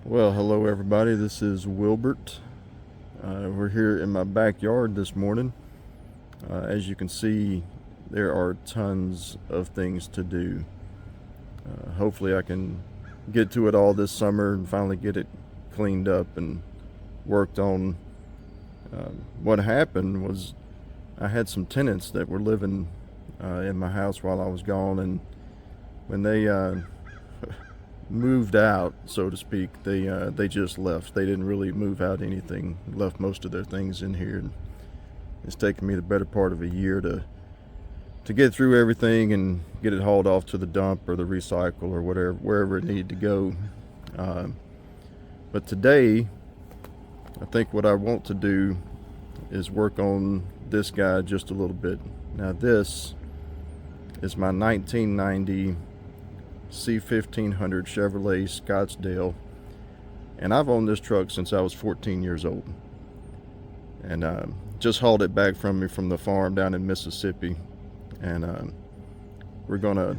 Well, hello everybody. This is Wilbert. We're here in my backyard this morning. As you can see, there are tons of things to do. Hopefully I can get to it all this summer and finally get it cleaned up and worked on. What happened was I had some tenants that were living in my house while I was gone, and when they moved out, so to speak, they just left. They didn't really move out anything, left most of their things in here. And it's taken me the better part of a year to get through everything and get it hauled off to the dump or the recycle or whatever, wherever it needed to go. But today I think what I want to do is work on this guy just a little bit. Now this is my 1990 C1500 Chevrolet Scottsdale, and I've owned this truck since I was 14 years old, and just hauled it back from me from the farm down in Mississippi. And we're gonna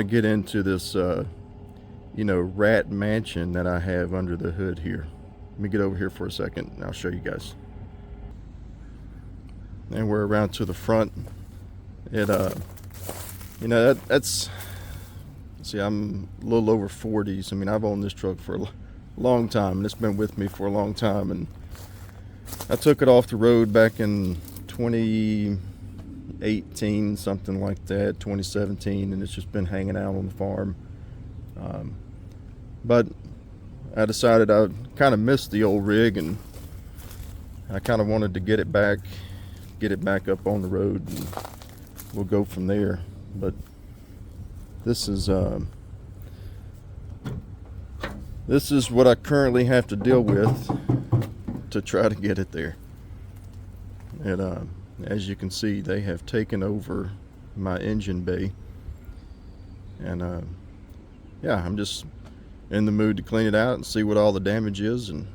get into this rat mansion that I have under the hood here. Let me get over here for a second and I'll show you guys. And we're around to the front. That's see, I'm a little over 40, so I mean, I've owned this truck for a long time, and it's been with me for a long time. And I took it off the road back in 2018, something like that, 2017, and it's just been hanging out on the farm. But I decided I kind of missed the old rig, and I kind of wanted to get it back up on the road, and we'll go from there. But this is what I currently have to deal with to try to get it there. And as you can see, they have taken over my engine bay, and yeah, I'm just in the mood to clean it out and see what all the damage is, and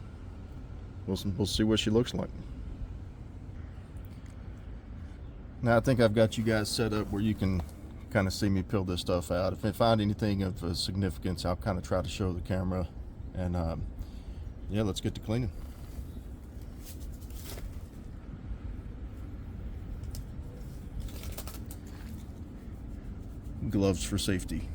we'll see what she looks like. Now I think I've got you guys set up where you can kind of see me peel this stuff out. If I find anything of significance, I'll kind of try to show the camera. And yeah, let's get to cleaning. Gloves for safety.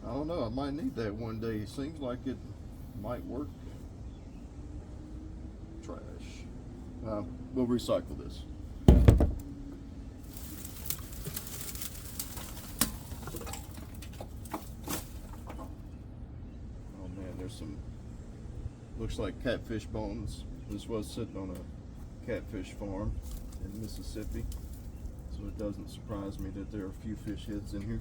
I don't know, I might need that one day. It seems like it might work. Trash. We'll recycle this. Oh man, there's some, looks like catfish bones. This was sitting on a catfish farm in Mississippi, so it doesn't surprise me that there are a few fish heads in here.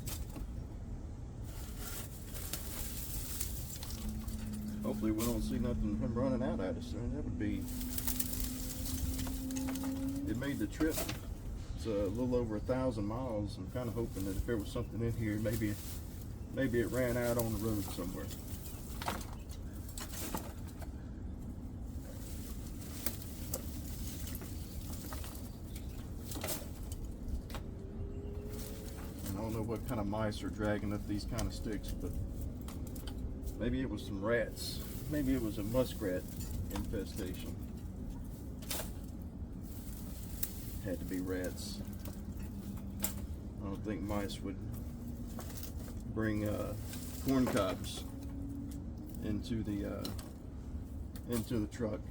Hopefully we don't see nothing him running out at us soon. That would be, it made the trip. It's a little over 1,000 miles. I'm kind of hoping that if there was something in here, maybe it ran out on the road somewhere. I don't know what kind of mice are dragging up these kind of sticks, but maybe it was some rats. Maybe it was a muskrat infestation. Had to be rats. I don't think mice would bring corn cobs into the truck.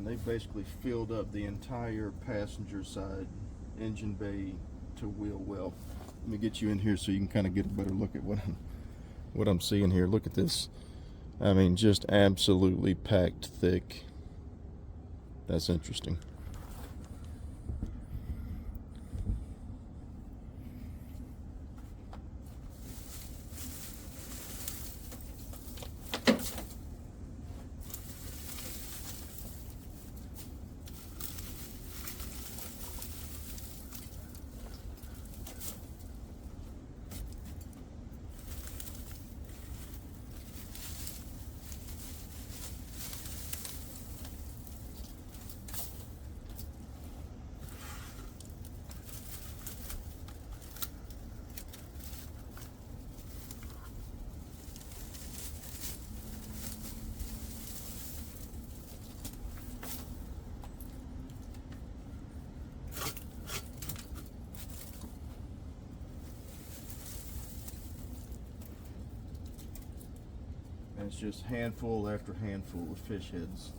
they basically filled up the entire passenger side engine bay to wheel well. Let me get you in here so you can kind of get a better look at what I'm seeing here. Look at this. I mean, just absolutely packed thick. That's interesting. And it's just handful after handful of fish heads.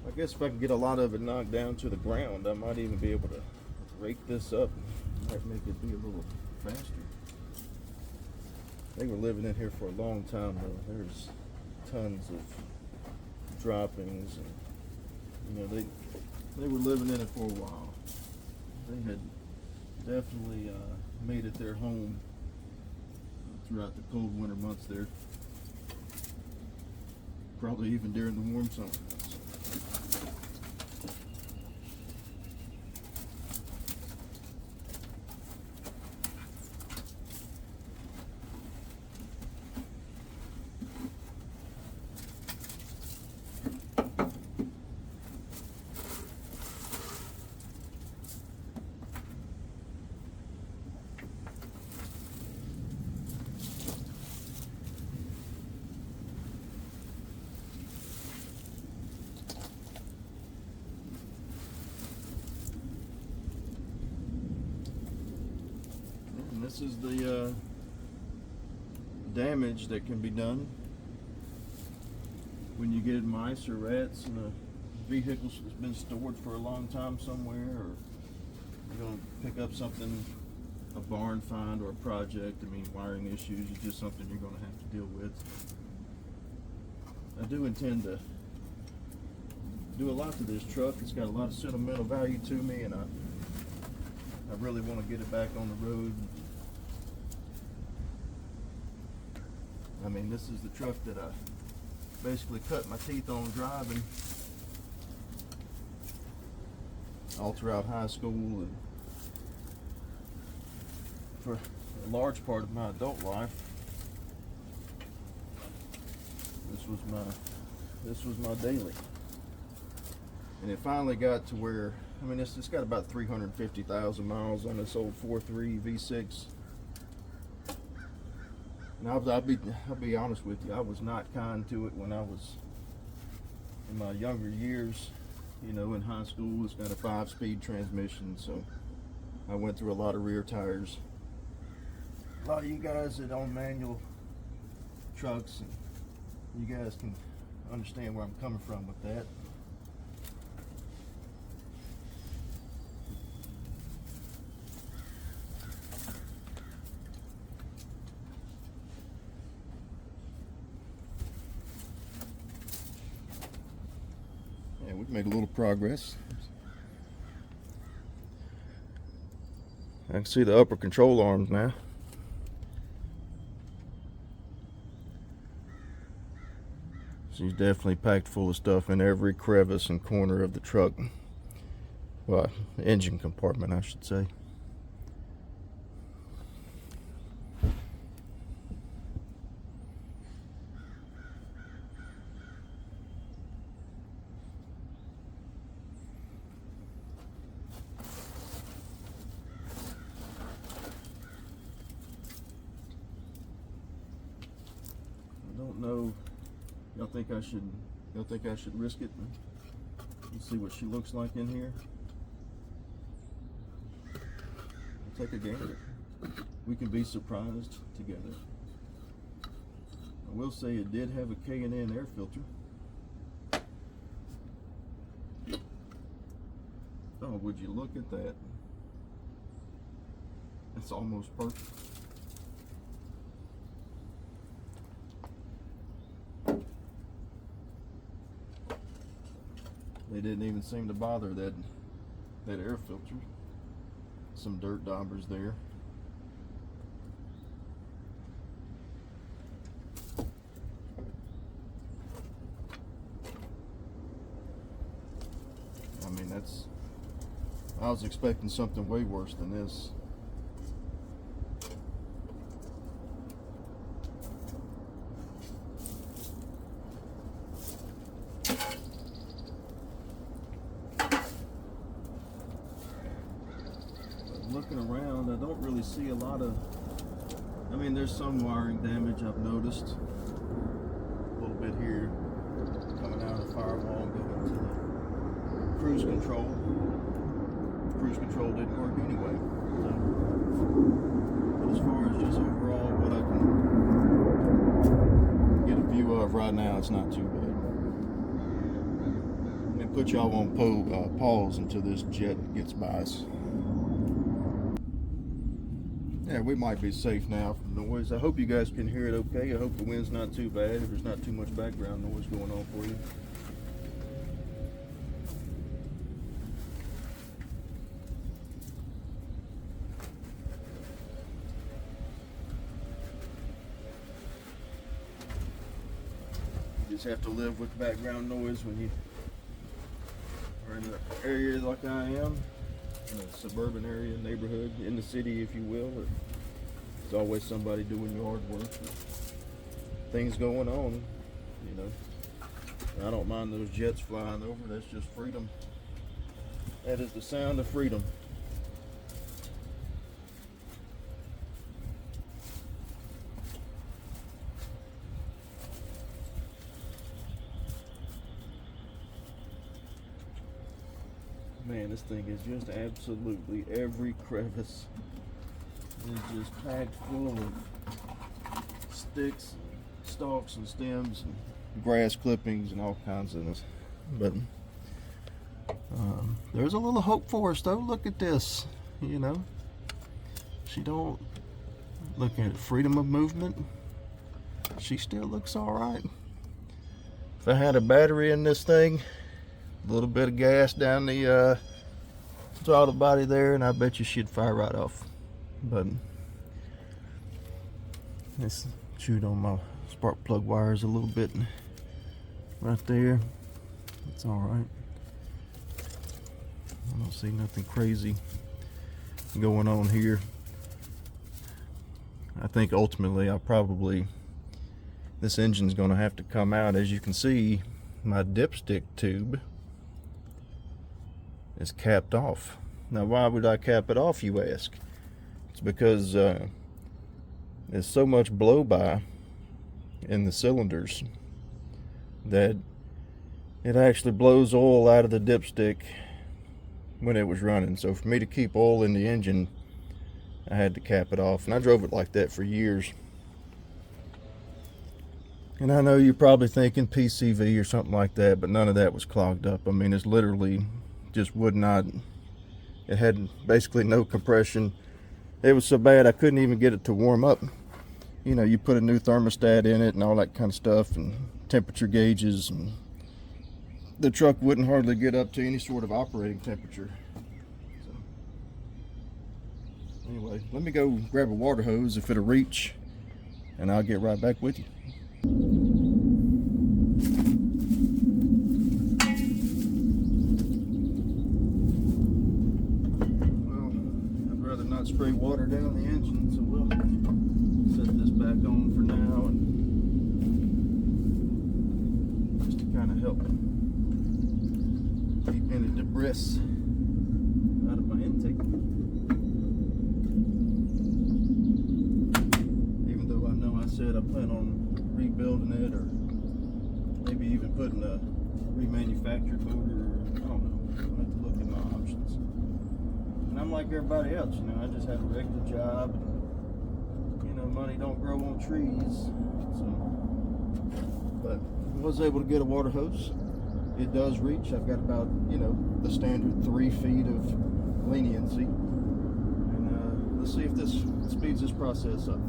I guess if I can get a lot of it knocked down to the ground, I might even be able to rake this up. Might make it be a little faster. They were living in here for a long time though. There's tons of droppings, and you know they were living in it for a while. They had definitely made it their home throughout the cold winter months there. Probably even during the warm summer months. This is the damage that can be done when you get mice or rats in a vehicle that's been stored for a long time somewhere, or you're going to pick up something, a barn find or a project. I mean, wiring issues is just something you're going to have to deal with. I do intend to do a lot to this truck. It's got a lot of sentimental value to me, and I really want to get it back on the road. I mean, this is the truck that I basically cut my teeth on driving all throughout high school and for a large part of my adult life. This was my daily. And it finally got to where, I mean, it's got about 350,000 miles on this old 4.3 V6. And I'll be honest with you, I was not kind to it when I was in my younger years. You know, in high school, it's got a 5-speed transmission, so I went through a lot of rear tires. A lot of you guys that own manual trucks, you guys can understand where I'm coming from with that. Yeah, we've made a little progress. I can see the upper control arms now. She's definitely packed full of stuff in every crevice and corner of the truck. Well, engine compartment, I should say. I don't know. Y'all think I should risk it? Let's see what she looks like in here. I'll take a gander. We can be surprised together. I will say it did have a K&N air filter. Oh, would you look at that? It's almost perfect. They didn't even seem to bother that air filter. Some dirt daubers there. I mean, I was expecting something way worse than this. Looking around, I don't really see a lot of, I mean, there's some wiring damage I've noticed. A little bit here, coming out of the firewall and going to the cruise control. Cruise control didn't work anyway. So, but as far as just overall what I can get a view of right now, it's not too bad. Let me put y'all on pause until this jet gets by us. Yeah, we might be safe now from noise. I hope you guys can hear it okay. I hope the wind's not too bad, if there's not too much background noise going on for you. You just have to live with background noise when you are in an area like I am. In a suburban area, neighborhood, in the city, if you will. There's always somebody doing yard work, things going on, you know. I don't mind those jets flying over. That's just freedom. That is the sound of freedom. Man, this thing is just absolutely every crevice is just packed full of sticks, stalks, and stems, and grass clippings, and all kinds of this. But there's a little hope for us, though. Look at this, you know. She don't look at freedom of movement. She still looks all right. If I had a battery in this thing, a little bit of gas down the throttle body there, and I bet you she'd fire right off. But let's chewed on my spark plug wires a little bit right there. It's all right. I don't see nothing crazy going on here. I think ultimately this engine's going to have to come out. As you can see, my dipstick tube is capped off. Now, why would I cap it off, you ask? It's because there's so much blow by in the cylinders that it actually blows oil out of the dipstick when it was running. So for me to keep oil in the engine, I had to cap it off, and I drove it like that for years. And I know you're probably thinking PCV or something like that, but none of that was clogged up. I mean, it's literally just would not, it had basically no compression. It was so bad I couldn't even get it to warm up. You know, you put a new thermostat in it and all that kind of stuff, and temperature gauges, and the truck wouldn't hardly get up to any sort of operating temperature. So, anyway, let me go grab a water hose if it'll reach, and I'll get right back with you. Well, I'd rather not spray water down the engine, so we'll set this back on for now, and just to kind of help keep any debris out of my intake. Even though I know I said I plan on rebuilding it, or maybe even putting a remanufactured motor, or I don't know. I'll have to look at my options. And I'm like everybody else, you know, I just had a regular job, and, you know, money don't grow on trees. So, but I was able to get a water hose. It does reach. I've got about, you know, the standard 3 feet of leniency. And let's see if this speeds this process up.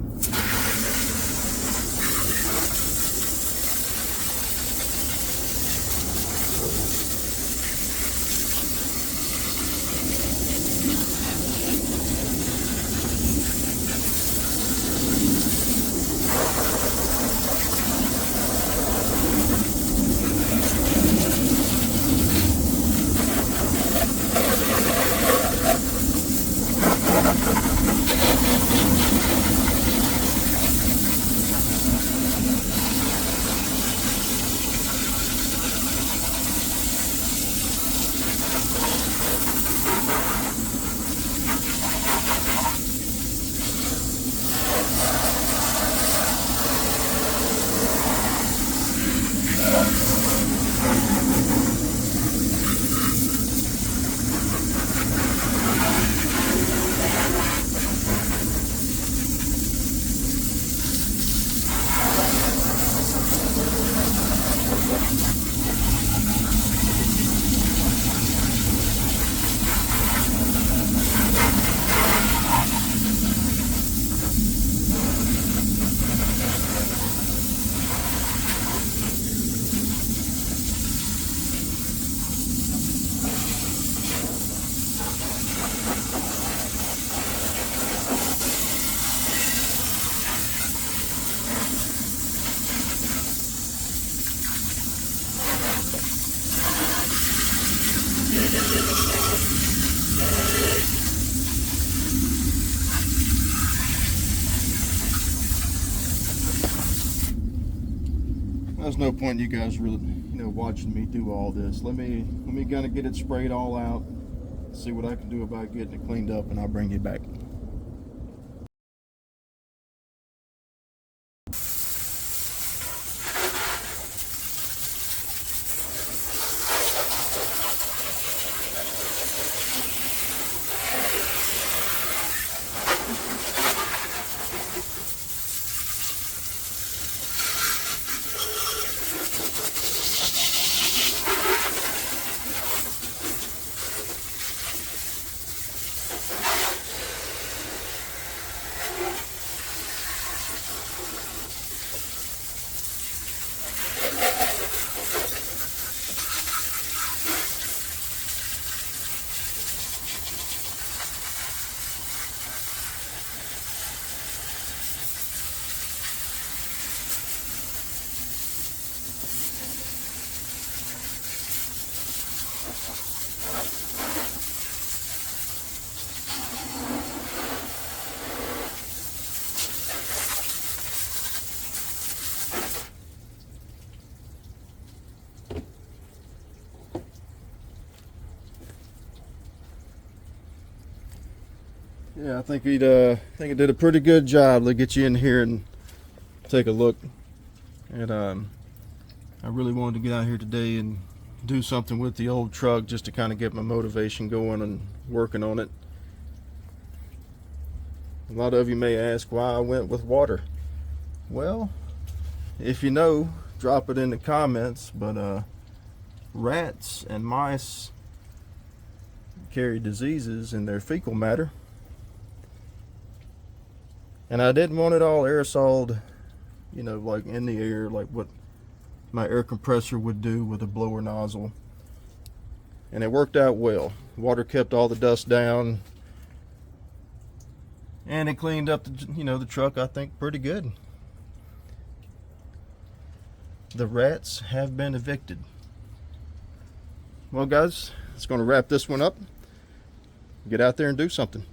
There's no point in you guys really, you know, watching me do all this. Let me kind of get it sprayed all out, see what I can do about getting it cleaned up, and I'll bring you back. Yeah, I think it did a pretty good job. Let's get you in here and take a look. And I really wanted to get out here today and do something with the old truck just to kind of get my motivation going and working on it. A lot of you may ask why I went with water. Well, if you know, drop it in the comments, but rats and mice carry diseases in their fecal matter, and I didn't want it all aerosoled, you know, like in the air, like what my air compressor would do with a blower nozzle. And it worked out well. Water kept all the dust down, and it cleaned up the truck, I think, pretty good. The rats have been evicted. Well guys, it's going to wrap this one up. Get out there and do something.